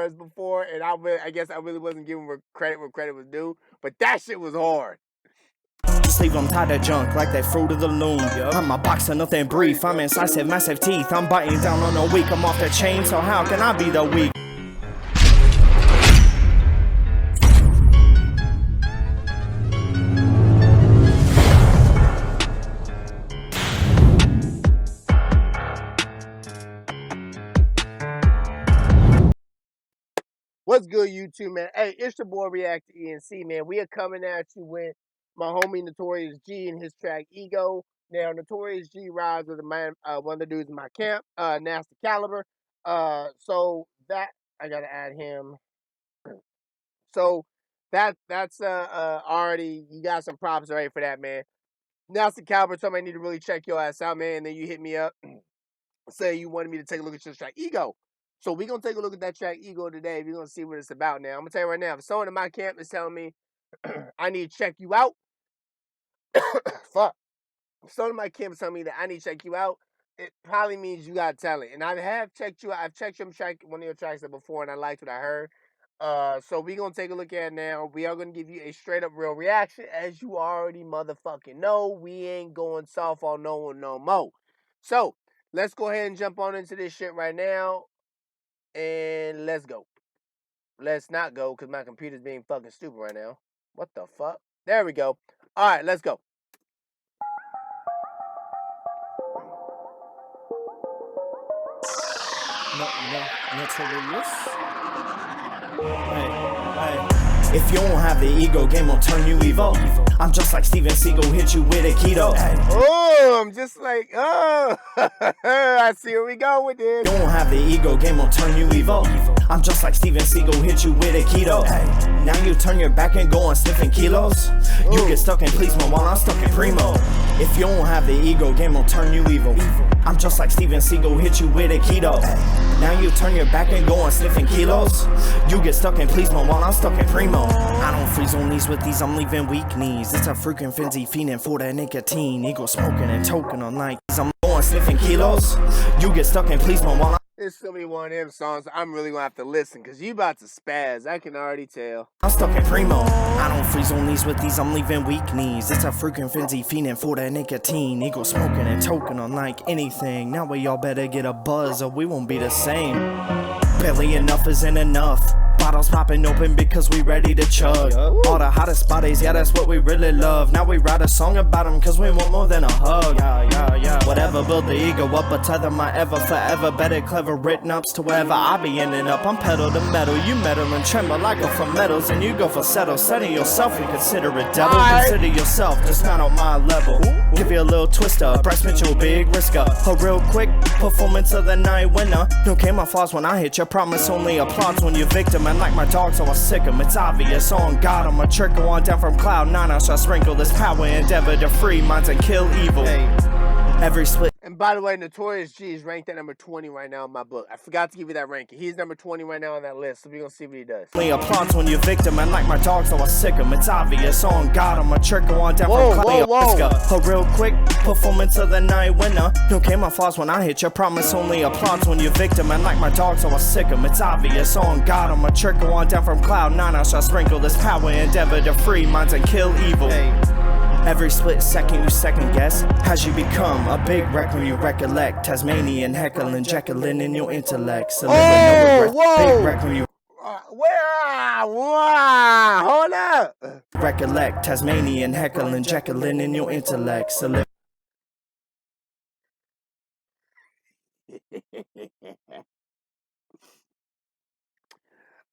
bars before, and I guess I really wasn't giving credit where credit was due, but that shit was hard. Just leave them tied to junk like that fruit of the loom. I'm a boxer, nothing brief. I'm incisive, massive teeth. I'm biting down on the weak. I'm off the chain, so how can I be the weak? What's good, YouTube, man? Hey, it's your boy React to ENC, man. We are coming at you with my homie Notorious G and his track Ego. Now, Notorious G rides with one of the dudes in my camp, Nasty Caliber. So that I gotta add him. So that's already, you got some props already for that, man. Nasty Caliber told me I need to really check your ass out, man. And then you hit me up, say you wanted me to take a look at your track Ego. So we're going to take a look at that track Ego today. We're going to see what it's about now. I'm going to tell you right now, if someone in my camp is telling me I need to check you out, fuck. If someone in my camp is telling me that I need to check you out, it probably means you got talent. And I have checked you out. I've checked one of your tracks before, and I liked what I heard. So we're going to take a look at it now. We are going to give you a straight up real reaction. As you already motherfucking know, we ain't going soft on no one no more. So let's go ahead and jump on into this shit right now. And let's go. Let's not go because my computer's being fucking stupid right now. What the fuck? There we go. All right, let's go. Notorious. Hey. If you don't have the ego, game will turn you evil. I'm just like Steven Seagal, hit you with a keto. Oh, I'm just like, oh, I see where we go with this. You don't have the ego, game will turn you evil. I'm just like Steven Seagal, hit you with a keto. Now you turn your back and go on sniffing kilos. You get stuck in policeman while I'm stuck in primo. If you don't have the ego, game will turn you evil. I'm just like Steven Seagal, hit you with a keto. Now you turn your back and go on sniffing kilos. You get stuck in policeman while I'm stuck in primo. I don't freeze on these with these, I'm leaving weak knees. It's a freaking frenzy fiending for that nicotine. Ego smoking and toking on like I'm going sniffing kilos. You get stuck in policeman while It's gonna be one of them songs I'm really gonna have to listen because you about to spaz. I can already tell. I'm stuck in primo. I don't freeze on these with these, I'm leaving weak knees. It's a freaking frenzy fiending for that nicotine. Ego smoking and toking on like anything. Now we all better get a buzz or we won't be the same. Barely enough isn't enough. Bottles popping open because we ready to chug. All the hottest bodies, yeah, that's what we really love. Now we write a song about them cause we want more than a hug. Whatever, build the ego up, but tether my ever, forever, better, clever written ups to wherever I be ending up. I'm pedal to metal, you metal and tremble. I go for medals and you go for settle. Setting yourself, you consider it devil. Consider yourself, just not on my level. Give you a little twister, Bryce Mitchell, big risker. A real quick performance of the night winner. No camouflage when I hit your promise, only applause when you're victim. And like my dog, so I sick 'em, it's obvious. On God, I'm a trickle on down from cloud nine. I shall sprinkle this power, endeavor to free minds and kill evil. Every split. And by the way, Notorious G is ranked at number 20 right now in my book. I forgot to give you that ranking. He's number 20 right now on that list, so we're gonna see what he does. Only applause when you're victim, and like my dog, so I sick 'em, it's obvious. On God, I'm a trickle on down from cloud. A real quick performance of the night winner. No camouflage when I hit your promise, only applause when you're victim, and like my dog, so I sick 'em, it's obvious. On God, I'm a trickle on down from cloud nine. I shall sprinkle this power, endeavor to free minds and kill evil. Every split second you second guess as you become a big wreck when you recollect. Tasmanian heckling, Jekyllin in your intellect. So big wreck when you hold up. Recollect, Tasmanian heckling, Jekyllin in your intellect. So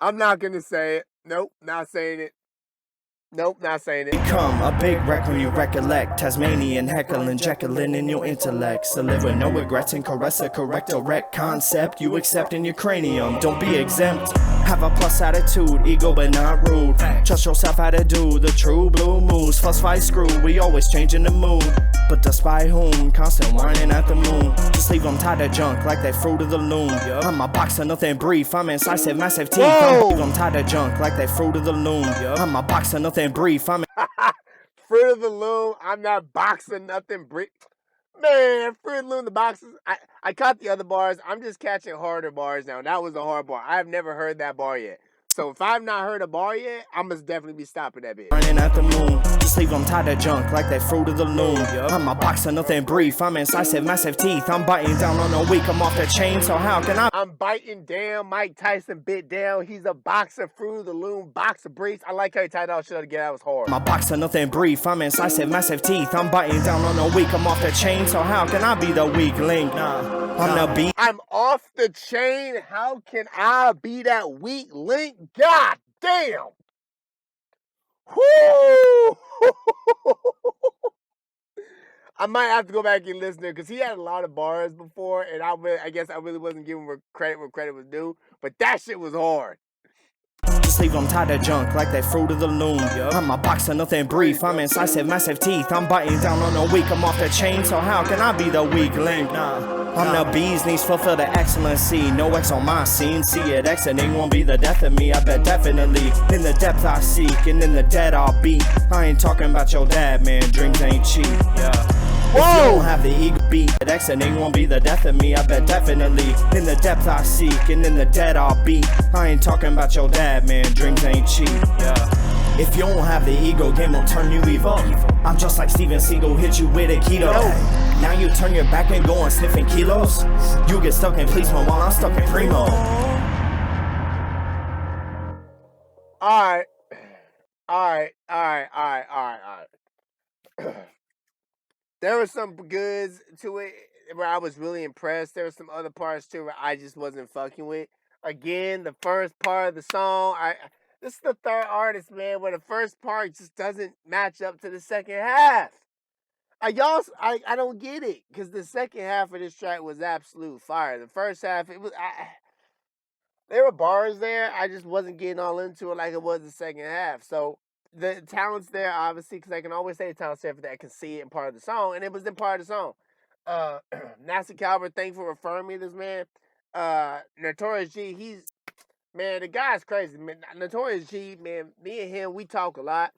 I'm not gonna say it. Nope, not saying it. Nope, not saying it. Become a big wreck when you recollect. Tasmanian heckling, Jekyllin in your intellect. So live with no regrets and caress a correct or wreck concept you accept in your cranium. Don't be exempt. Have a plus attitude, ego but not rude. Trust yourself how to do the true blue moves. Fuss, fight, screw, we always changing the mood. But despite whom, constant whining at the moon. Just leave them tied to junk like that fruit of the loom. I'm a boxer, nothing brief. I'm incisive, massive teeth. Leave them tied to junk like that fruit of the loom. I'm a boxer, nothing brief. I'm Fruit of the loom. I'm not boxing nothing brief. Man, Fruit Loom, the boxes. I caught the other bars. I'm just catching harder bars now. That was a hard bar. I've never heard that bar yet. So if I've not heard a bar yet, I must definitely be stopping that bitch. Running at the moon, just leave them tied to junk like that fruit of the loom. I'm a boxer, nothing brief. I'm incisive, massive teeth. I'm biting down on a weak. I'm off the chain, so how can I? I'm biting down. Mike Tyson bit down. He's a boxer, Fruit of the Loom, boxer briefs. I like how he tied all shit up again. That was hard. I'm a boxer, nothing brief. I'm incisive, massive teeth. I'm biting down on a weak. I'm off the chain, so how can I be the weak link? I'm the beat. I'm off the chain. How can I be that weak link? God damn. Whoo! I might have to go back and listen to it because he had a lot of bars before, and I guess I really wasn't giving him credit where credit was due. But that shit was hard. Just leave them tied to junk like that fruit of the loom. I'm a boxer, nothing brief. I'm incisive, massive teeth. I'm biting down on a weak. I'm off the chain, so how can I be the weak link? I'm the bee's knees, fulfill the excellency. No X on my scene, see it exiting won't be the death of me. I bet definitely in the depth I seek, and in the dead I'll beat. I ain't talking about your dad, man. Dreams ain't cheap. If you don't have the ego beat, that exiting won't be the death of me. I bet definitely in the depth I seek, and in the dead I'll beat. I ain't talking about your dad, man. Dreams ain't cheap. If you don't have the ego, game will turn you evil. I'm just like Steven Seagal, hit you with a keto. Now you turn your back and go on sniffing kilos. You get stuck in policeman while I'm stuck in primo. Alright. There was some goods to it where I was really impressed. There were some other parts too where I just wasn't fucking with. Again, the first part of the song, this is the third artist, man, where the first part just doesn't match up to the second half. I don't get it because the second half of this track was absolute fire. The first half, there were bars there. I just wasn't getting all into it like it was the second half. So the talent's there, obviously, because I can always say the talent's there for that. I can see it in part of the song, and it was in part of the song. Nasty Caliber, thank you for referring me to this man. Notorious G, man, the guy's crazy. Man, Notorious G, man, me and him, we talk a lot.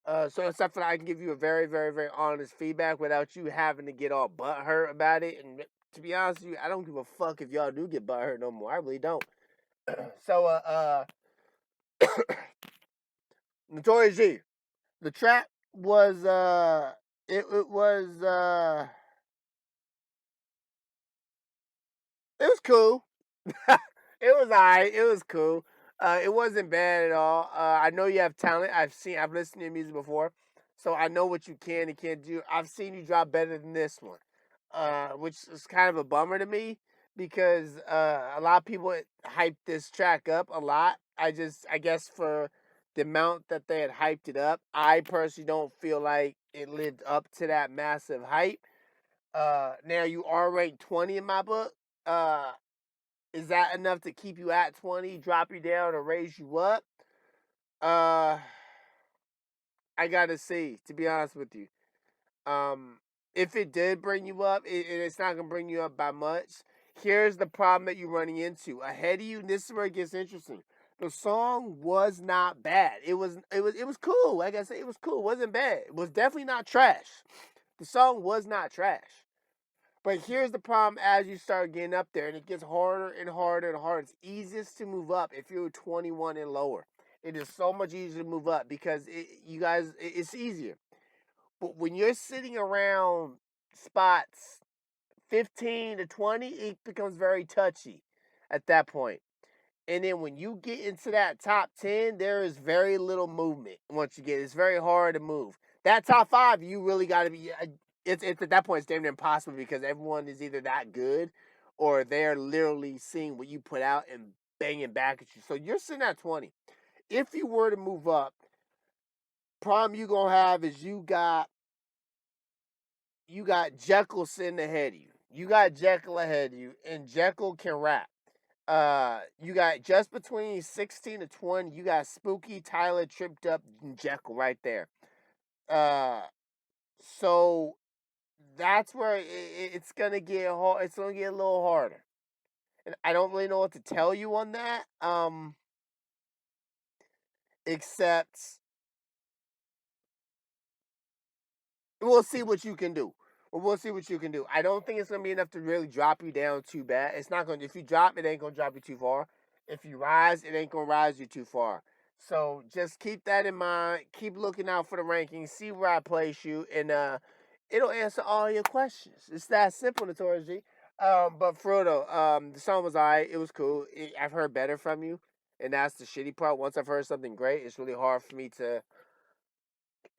So it's something I can give you a very, very, very honest feedback without you having to get all butthurt about it. And to be honest with you, I don't give a fuck if y'all do get butthurt no more. I really don't. So, Notorious G, the track was, it was cool. It was alright. It was cool. It wasn't bad at all. I know you have talent. I've listened to your music before, so I know what you can and can't do. I've seen you drop better than this one, which is kind of a bummer to me because a lot of people hyped this track up a lot. I guess for the amount that they had hyped it up, I personally don't feel like it lived up to that massive hype. Now you are ranked 20 in my book. Is that enough to keep you at 20, drop you down, or raise you up? I gotta see, to be honest with you. If it did bring you up, it's not gonna bring you up by much. Here's the problem that you're running into. Ahead of you, this is where it gets interesting. The song was not bad. It was cool. Like I said, it was cool. It wasn't bad. It was definitely not trash. The song was not trash. But here's the problem as you start getting up there, and it gets harder and harder and harder. It's easiest to move up if you're 21 and lower. It is so much easier to move up because it's easier. But when you're sitting around spots 15 to 20, it becomes very touchy at that point. And then when you get into that top 10, there is very little movement once you get it. It's very hard to move. That top 5, you really got to be. It's at that point, it's damn near impossible because everyone is either that good or they're literally seeing what you put out and banging back at you. So you're sitting at 20. If you were to move up, problem you going to have is you got Jekyll sitting ahead of you. You got Jekyll ahead of you, and Jekyll can rap. You got just between 16 to 20, you got Spooky, Tyler, Tripped Up, and Jekyll right there. So that's where it's gonna get hard. It's gonna get a little harder, and I don't really know what to tell you on that. Except we'll see what you can do. Well, we'll see what you can do. I don't think it's gonna be enough to really drop you down too bad. It's not gonna. If you drop, it ain't gonna drop you too far. If you rise, it ain't gonna rise you too far. So just keep that in mind. Keep looking out for the rankings. See where I place you, and it'll answer all your questions. It's that simple, Notorious G. But Frodo, the song was alright. It was cool. I've heard better from you, and that's the shitty part. Once I've heard something great, it's really hard for me to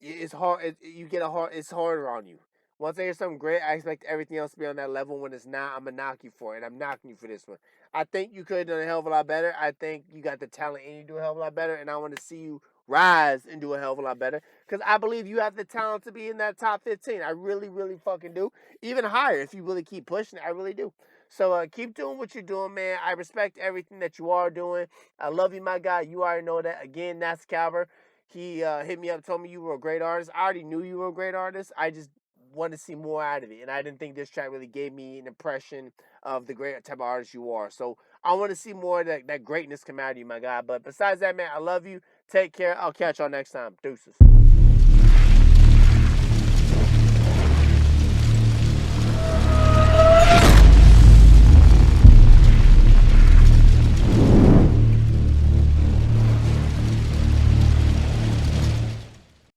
it's hard. You get a hard. It's harder on you. Once I hear something great, I expect everything else to be on that level. When it's not, I'm gonna knock you for it. I'm knocking you for this one. I think you could have done a hell of a lot better. I think you got the talent and you do a hell of a lot better. And I want to see you rise and do a hell of a lot better because I believe you have the talent to be in that top 15. I really, really fucking do. Even higher if you really keep pushing it. I really do. So keep doing what you're doing, man. I respect everything that you are doing. I love you, my guy. You already know that. Again, that's Calvert. He hit me up, told me you were a great artist. I already knew you were a great artist. I just wanted to see more out of it, and I didn't think this track really gave me an impression of the great type of artist you are. So I want to see more of that greatness come out of you, my guy. But besides that, man, I love you. Take care. I'll catch y'all next time. Deuces.